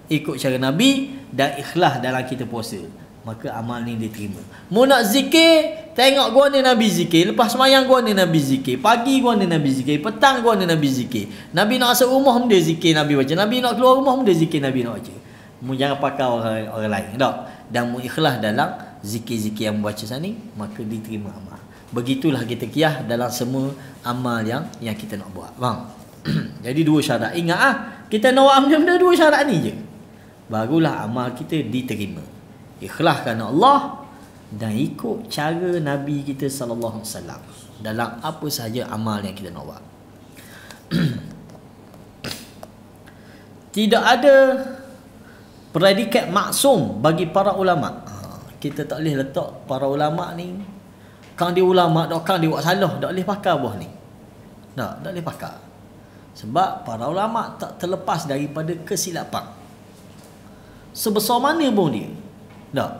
Ikut cara Nabi dan ikhlas dalam kita puasa, maka amal ni diterima. Mu nak zikir, tengok gua ni Nabi zikir. Lepas semayang gua ni Nabi zikir. Pagi gua ni Nabi zikir. Petang gua ni Nabi zikir. Nabi nak masuk rumah dia zikir Nabi baca. Nabi nak keluar rumah dia zikir Nabi nak baca. Mu jangan pakai orang lain. Tak? Dan mu ikhlas dalam zikir-zikir yang membaca sana ni, maka diterima amal. Begitulah kita qiyas dalam semua amal yang kita nak buat. Faham? Jadi dua syarat. Ingat kita nak buat benda-benda dua syarat ni je, barulah amal kita diterima. Ikhlas kerana Allah dan ikut cara Nabi kita sallallahu alaihi wasallam dalam apa sahaja amal yang kita nak buat. Tidak ada predikat maksum bagi para ulama. Kita tak boleh letak para ulama ni, kang dia ulama dak, kang dia buat salah, tak boleh pakai buah ni. Tak boleh pakai. Sebab para ulama tak terlepas daripada kesilapan. Sebesar mana pun dia. Tak.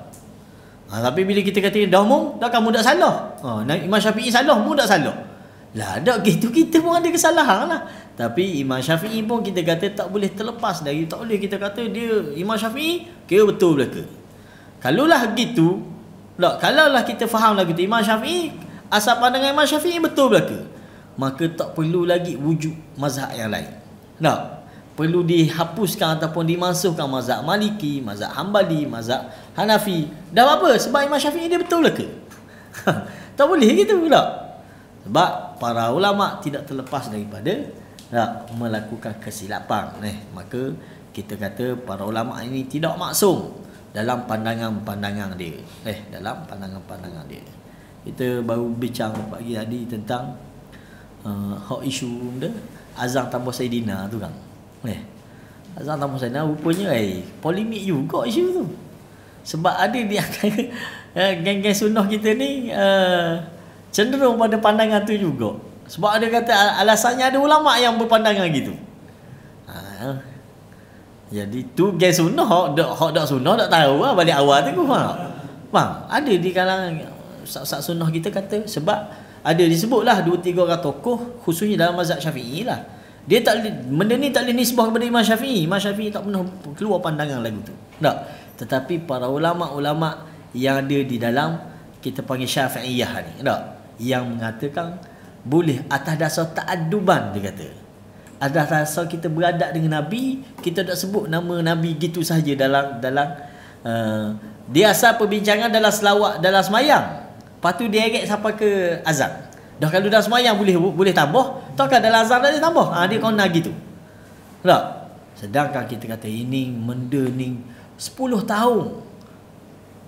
Tapi bila kita kata dah mu, dah kamu tak salah. Imam Syafi'i salah, mu tak salah. Lah dak gitu, kita pun ada kesalahan lah. Tapi Imam Syafi'i pun kita kata tak boleh terlepas dari, tak boleh kita kata dia Imam Syafi'i kira betul belaka. Kalaulah gitu, tak, kalaulah kita faham lagu tu Imam Syafi'i, asal pandangan Imam Syafi'i betul belaka, maka tak perlu lagi wujud mazhab yang lain. Tak, perlu dihapuskan ataupun dimansuhkan mazhab Maliki, mazhab Hambali, mazhab Hanafi. Dah apa? Sebab Imam Syafi'i dia betul belaka. Tak boleh gitu tak? Sebab para ulama tidak terlepas daripada tak melakukan kesilapan. Maka kita kata para ulama ini tidak maksum dalam pandangan-pandangan dia. Dalam pandangan-pandangan dia. Kita baru bincang pagi tadi tentang hak isu dia azan tambah Saidina tu kan. Azan tambah Saidina rupanya polemik juga isu tu. Sebab ada di antara geng-geng sunnah kita ni cenderung pada pandangan tu juga. Sebab ada kata alasannya ada ulama yang berpandangan gitu. Jadi tu geng sunnah, hak dak sunnah tak tahu lah balik awal tu faham. Ada di kalangan ustaz sunnah kita kata, sebab ada disebutlah 2-3 orang tokoh khususnya dalam mazhab Syafi'i lah. Dia tak, benda ni tak boleh nisbah kepada Imam Syafi'i. Imam Syafi'i tak pernah keluar pandangan lagu tu. Tak. Tetapi para ulama-ulama yang ada di dalam kita panggil Syafi'iyah ni, tak, yang mengatakan boleh atas dasar ta'adduban, dia kata. Atas dasar kita beradab dengan Nabi, kita tak sebut nama Nabi gitu saja dalam dia asal perbincangan dalam selawat dalam semayang. Lepas tu dia eret sampai ke azan. Dah kalau dalam semayang boleh tambah, takkan dalam azan dah dia tambah. Dia kena gitu. Tak? Sedangkan kita kata ini benda ni 10 tahun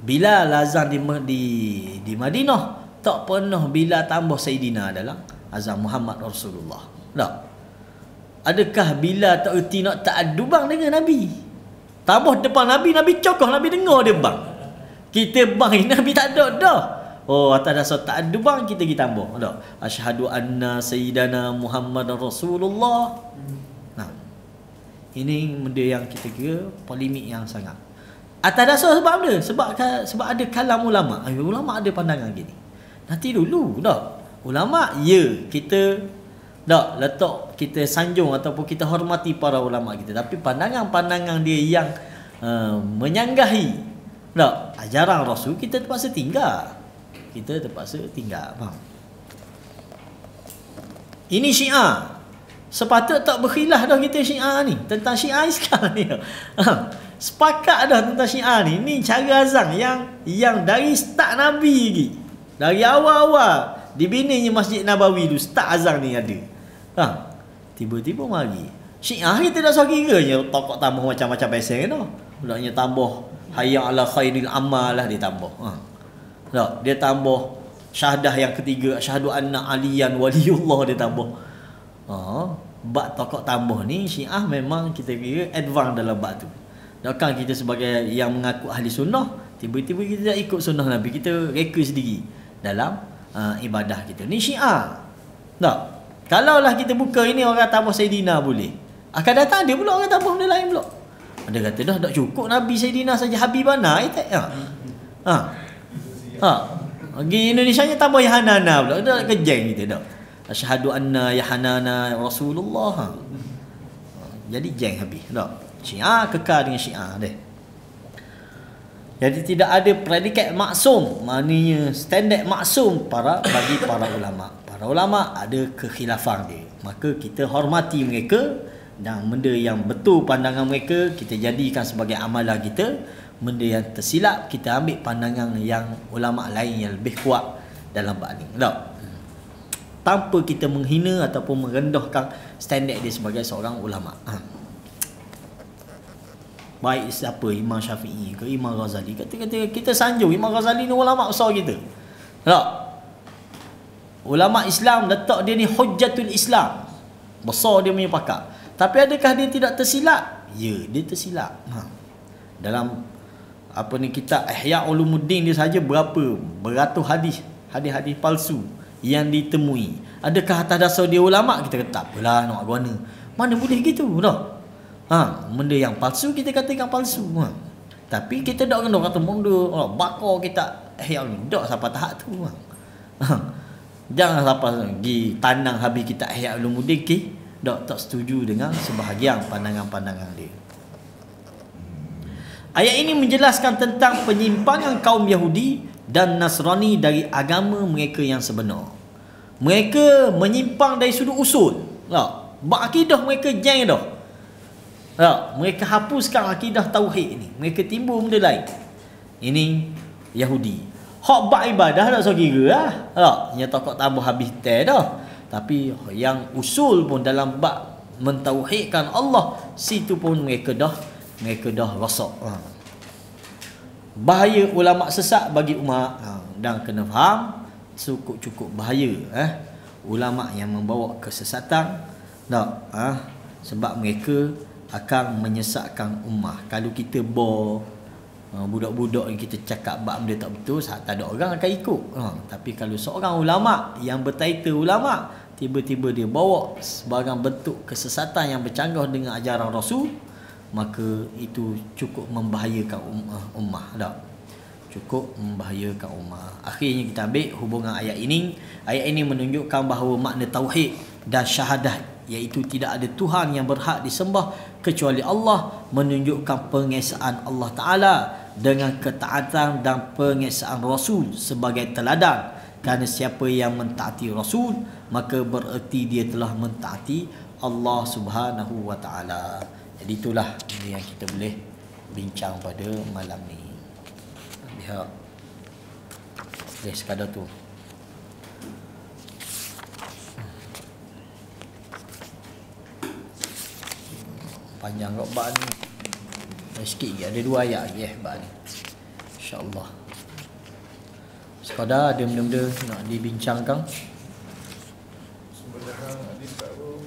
Bilal azan di Madinah, tak pernah Bilal tambah Sayyidina dalam azan Muhammad Rasulullah. Tak? Adakah Bilal tak erti nak ta'addubang dengan Nabi? Tambah depan Nabi, Nabi cokoh, Nabi dengar dia bang. Kita bang, Nabi tak ada dah. Atas dasar ta'addubang kita tambah. Tak? Asyhadu anna sayyidana Muhammad Rasulullah. Nah. Ini benda yang kita kira polemik yang sangat. Atas dasar sebab apa? Sebab ada kalam ulama. Ulama ada pandangan gini. Nanti dulu dah. Ulama kita tak letak, kita sanjung ataupun kita hormati para ulama kita, tapi pandangan-pandangan dia yang menyanggahi tak ajaran Rasul, kita terpaksa tinggal. Faham? Ini Syiah. Sepatut tak berkhilaf dah kita Syiah ni tentang Syiah sekarang ni. Sepakat dah tentang Syiah ni. Ni cara azan yang dari start Nabi lagi. Dari awal-awal Dibinanya Masjid Nabawi tu, start azan ni ada. Tiba-tiba mari. Syiah kita dah suruh kiranya tokok tambah macam-macam biasa kan. Budaknya tambah hayya ala khairil amal lah dia tambah. Tak, dia tambah syahadah yang ketiga, asyhadu anna aliyan waliyullah dia tambah. Bab tokok tambah ni Syiah memang kita kira advance dalam bab tu. Takkan kita sebagai yang mengaku ahli sunnah tiba-tiba kita tak ikut sunnah Nabi, kita reka sendiri dalam ibadah kita. Ni Syiah. Tak? Kalaulah kita buka ini orang tambah Sayyidina boleh. Akan datang dia pula orang tambah benda lain pula. Dia kata dah tak cukup Nabi Sayyidina saja, Habibana tak. Di Indonesia nya tambah Yahanana pula. Dah kejeng kita dah. Asyhadu anna Yahanana Rasulullah. Jadi jeng habis. Tak? Syiah kekal dengan Syiah dia. Jadi tidak ada predikat maksum, maknanya standard maksum bagi para ulama. Para ulama ada kekhilafan dia. Maka kita hormati mereka dan benda yang betul pandangan mereka kita jadikan sebagai amalan kita. Benda yang tersilap kita ambil pandangan yang ulama lain yang lebih kuat dalam bab ni. Tak? Tanpa kita menghina ataupun merendahkan standard dia sebagai seorang ulama. Baik siapa, Imam Syafi'i ke Imam Ghazali, kata-kata kita sanjung Imam Ghazali ni ulama besar kita. Tak? Ulama Islam letak dia ni hujjatul Islam. Besar dia punya pakar. Tapi adakah dia tidak tersilap? Ya, dia tersilap. Dalam kitab Ihya Ulumuddin dia saja berapa beratus hadis palsu yang ditemui. Adakah atas dasar dia ulama? Kita kata tak apalah nak guna. Mana boleh gitu dah. Benda yang palsu kita katakan palsu. Tapi kita tak kena kata benda bakar kita tak sampai tahap tu. Jangan sampai pergi tanang habis kita Ihya Ulumuddin tak setuju dengan sebahagian pandangan-pandangan dia. Ayat ini menjelaskan tentang penyimpangan kaum Yahudi dan Nasrani dari agama mereka yang sebenar. Mereka menyimpang dari sudut usul. Bab akidah mereka jeng dah. Mereka hapuskan akidah tauhid ni. Mereka timbul benda lain. Ini Yahudi. Hak bab ibadah tak so kira lah. Yang tokok tambah habis teh dah. Tapi yang usul pun dalam bab mentauhidkan Allah, situ pun mereka dah rosak. Bahaya ulama sesat bagi umat. Dan kena faham cukup bahaya ulama yang membawa kesesatan. Tak? Sebab mereka akan menyesatkan ummah. Kalau kita budak-budak yang kita cakap bab benda tak betul, tak ada orang akan ikut. Tapi kalau seorang ulama yang bertitle ulama tiba-tiba dia bawa sebarang bentuk kesesatan yang bercanggah dengan ajaran Rasul, maka itu cukup membahayakan ummah. Tak? Cukup membahayakan ummah. Akhirnya kita ambil hubungan ayat ini. Ayat ini menunjukkan bahawa makna tauhid dan syahadat, iaitu tidak ada Tuhan yang berhak disembah kecuali Allah, menunjukkan pengesaan Allah Ta'ala dengan ketaatan dan pengesaan Rasul sebagai teladan. Kerana siapa yang mentaati Rasul, maka bererti dia telah mentaati Allah Subhanahu Wa Ta'ala. Jadi itulah yang kita boleh bincang pada malam ni. Lihat sekadar tu. Panjang kat bab ni. Sikit lagi, ada 2 ayat lagi bab ni. InsyaAllah. Sekadar ada benda-benda nak dibincangkan. Sebenarnya hadis baru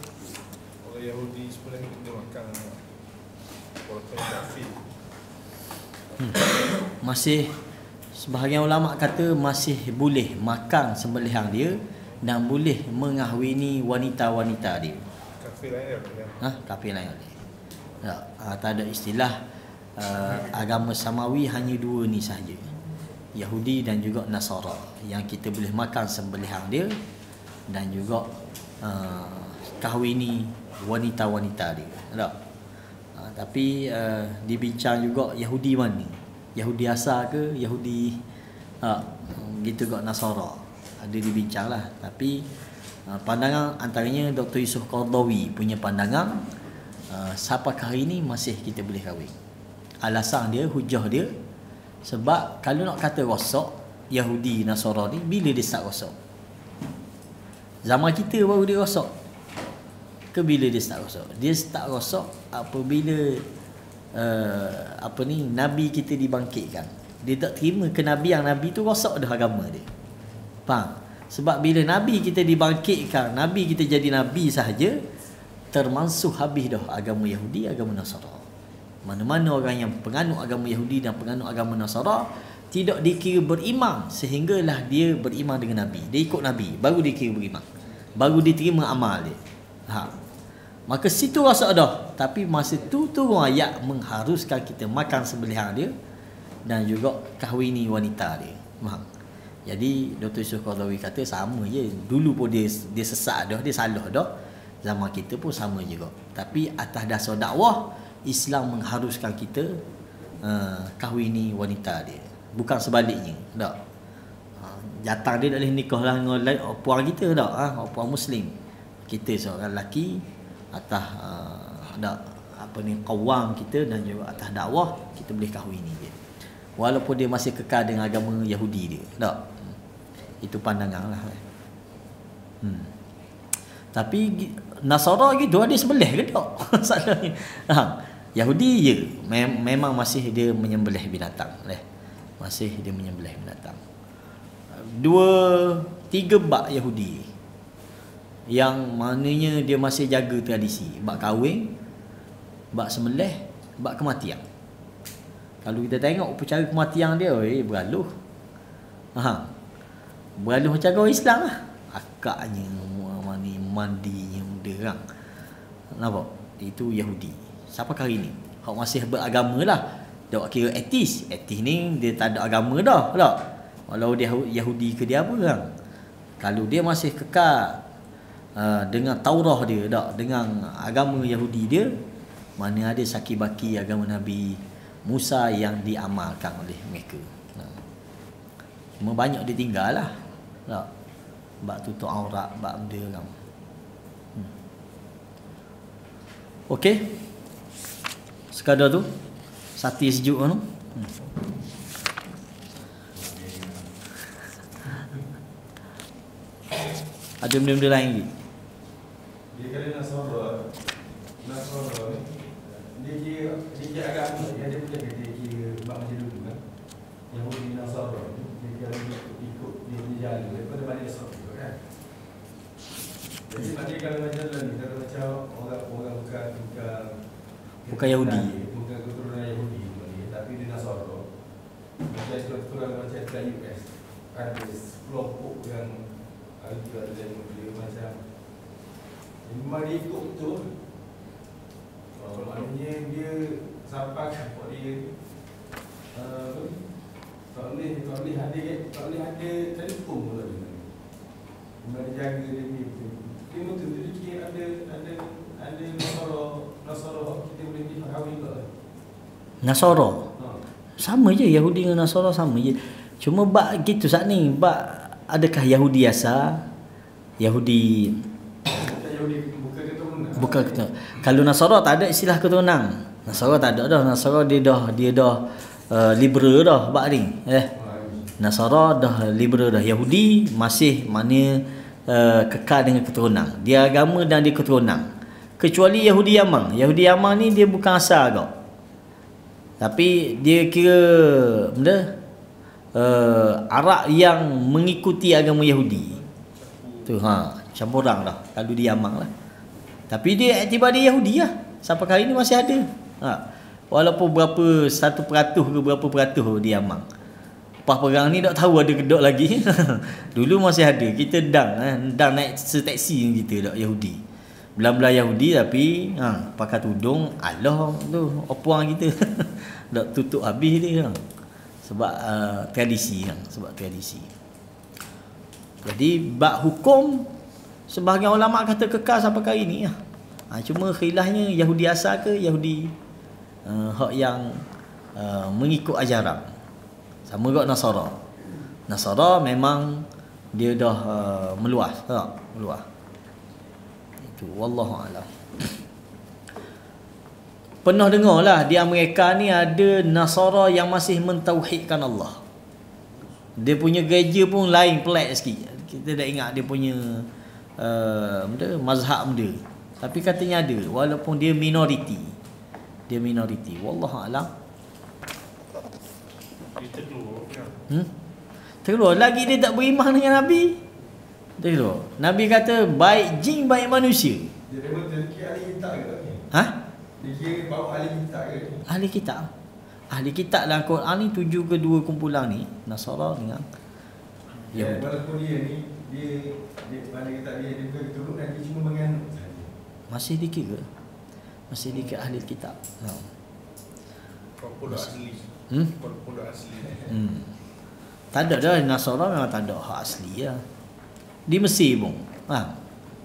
orang Yahudi sebenarnya kena makan orang kafir. Masih sebahagian ulama kata masih boleh makan sembelihan dia dan boleh mengahwini wanita-wanita dia. Kafir lain apa? Kafir lain boleh. Tak ada istilah agama samawi, hanya 2 ni sahaja, Yahudi dan juga Nasara, yang kita boleh makan sembelihan dia dan juga kahwini wanita-wanita dia. Tak? Tapi dibincang juga Yahudi mana, Yahudi asal ke Yahudi gitu juga Nasara, ada dibincang lah. Tapi pandangan antaranya Dr. Yusof Qaradawi punya pandangan, sampai hari ini masih kita boleh kahwin. Alasan dia, hujah dia, sebab kalau nak kata rosak Yahudi Nasara ni, bila dia start rosak? Zaman kita baru dia rosak. Ke bila dia start rosak? Dia start rosak apabila Nabi kita dibangkitkan. Dia tak terima kenabian Nabi tu, rosak dah agama dia. Faham? Sebab bila Nabi kita dibangkitkan, Nabi kita jadi Nabi sahaja, termasuk habis dah agama Yahudi, agama Nasara. Mana-mana orang yang penganut agama Yahudi dan penganut agama Nasara tidak dikira beriman sehinggalah dia beriman dengan Nabi. Dia ikut Nabi, baru dia kira beriman. Baru diterima amal dia. Maka situ rasa dah. Tapi masa tu turun ayat mengharuskan kita makan sembelihan dia dan juga kahwini wanita dia. Faham? Jadi Dr. Yusuf Qaradawi kata sama je. Dulu pun dia sesat dah, dia salah dah. Zaman kita pun sama juga. Tapi atas dasar dakwah, Islam mengharuskan kita kahwini wanita dia. Bukan sebaliknya. Tak. Jatang dia tak boleh nikah lah dengan puan kita tak. Puan Muslim. Kita seorang lelaki atas qawam kita dan juga atas dakwah, kita boleh kahwini dia. Walaupun dia masih kekal dengan agama Yahudi dia. Tak. Itu pandangan lah. Tapi Nasara gitu ada sebelah ke tak? Masalahnya. Yahudi ya, memang masih dia menyembelih binatang. Masih dia menyembelih binatang. 2-3 bab Yahudi yang maknanya dia masih jaga tradisi. Bab kahwin, bab sembelih, bab kematian. Kalau kita tengok upacara kematian dia, beraluh. Beraluh macam orang Islam lah. Akaknya, mandinya muda. Nampak? Itu Yahudi. Sampai kali ni hak masih beragama lah. Tak kira etis. Etis ni dia tak ada agama dah. Tak? Walau dia Yahudi ke dia apa kan? Kalau dia masih kekal dengan Taurah dia, tak? Dengan agama Yahudi dia, mana ada saki-baki agama Nabi Musa yang diamalkan oleh mereka. Cuma banyak dia tinggal lah. Tak? Bab tutup aurat, bab benda kan. Okey. Sekadar tu sati sejuk tu. Ada benda-benda lain lagi. Dia kata Nasara ni dia agama dia boleh kata kira bab macam dulu kan. Yahudi Nasara dia ikut dia jalan daripada Bani Israil kan. Jadi macam kalau macam ni, kalau macam orang bukan Yahudi, bukan keturunan Yahudi, tapi dia Nasara. Macam keturunan macam US ada kelompok yang ada dia macam memang dia ikut betul. Maknanya dia sampai kepada dia tak boleh ada telefon pun tak boleh. Memang dia jaga dia ni. Dia betul tu dia ada Nasara kita boleh difahami tak? Nasara. Sama je Yahudi dengan Nasara sama je. Cuma bab gitu saat ni, bab adakah Yahudi asal? Yahudi bukan keturunan. Kalau Nasara tak ada istilah keturunan. Nasara tak ada dah. Nasara dia dah liberal dah bab ni. Nasara dah liberal dah. Yahudi masih mana kekal dengan keturunan. Dia agama dan dia keturunan. Kecuali Yahudi Yaman. Yahudi Yaman ni dia bukan asal kau. Tapi dia kira benda Arab yang mengikuti agama Yahudi. Tu campuran dah kalau dia Yaman lah. Tapi dia iktibar dia Yahudi lah. Sampai kali ni masih ada. Walaupun berapa 1% ke berapa peratus dia Yaman. Lepas perang ni tak tahu ada kedok lagi. Dulu masih ada. Kita dang naik taksi kita dak Yahudi. Belah-belah Yahudi tapi pakai tudung Allah tu opuang kita. Dak tutup habis dia. Sebab tradisi kan, sebab tradisi. Jadi bab hukum sebahagian ulama kata kekal sampai kali ni lah. Cuma khilafnya Yahudi asal ke Yahudi hak yang mengikut ajaran. Sama juga Nasara. Nasara memang dia dah meluas, tak? Meluas. Itu wallahu a'lam. Pernah dengar lah di Amerika ni ada Nasara yang masih mentauhidkan Allah. Dia punya gereja pun lain, pelik sikit. Kita dah ingat dia punya mazhab dia. Tapi katanya ada walaupun dia minoriti. Dia minoriti. Wallahu alam. Kita keluar kan. Terus lagi dia tak beriman dengan Nabi. Terus Nabi kata baik jin baik manusia. Dia betul kira ahli kitab ke tak ni? Ha? Dia kira bawa ahli kitab ke? Ahli kitab. Ahli kitab dalam Quran ni tuju kedua kumpulan ni, Nasara dengan Ya, Yahudi. walaupun dia ni dia ahli kitab dia bukan keturunan dia cuma menganut saja. Masih dikira. Masih dikira ahli kitab. Ha. Pondok asli. Pondok asli. Tak ada dah Nasara memang tak ada hak asli lah. Di Mesir pun.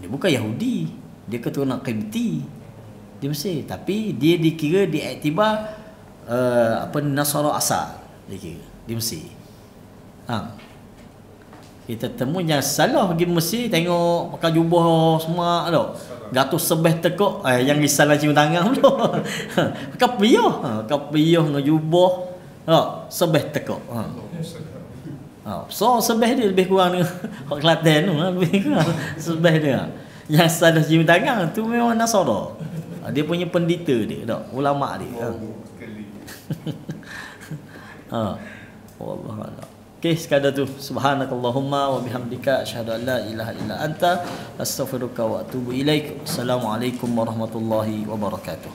Dia bukan Yahudi. Dia keturunan Qibti. Di Mesir. Tapi dia dikira diiktibar Nasara asal. Dia kira di Mesir. Kita temu yang salah pergi Mesir tengok pakai jubah semua tu. Gatus sebeh tekuk yang risalah cium tangan tu. Pakai piyah, dengan jubah. Sebeh tekuk. So sebeh dia lebih kurang dengan orang Kelantan tu, lebih kurang sebeh dia. Yang salah cium tangan tu memang Nasara. Dia punya pendeta dia, ulama dia. Wallahualam. Okey, sekadar tu. Subhanakallahumma wa bihamdika asyhadu an la ilaha illa anta astaghfiruka wa atubu ilaik. Assalamualaikum warahmatullahi wabarakatuh.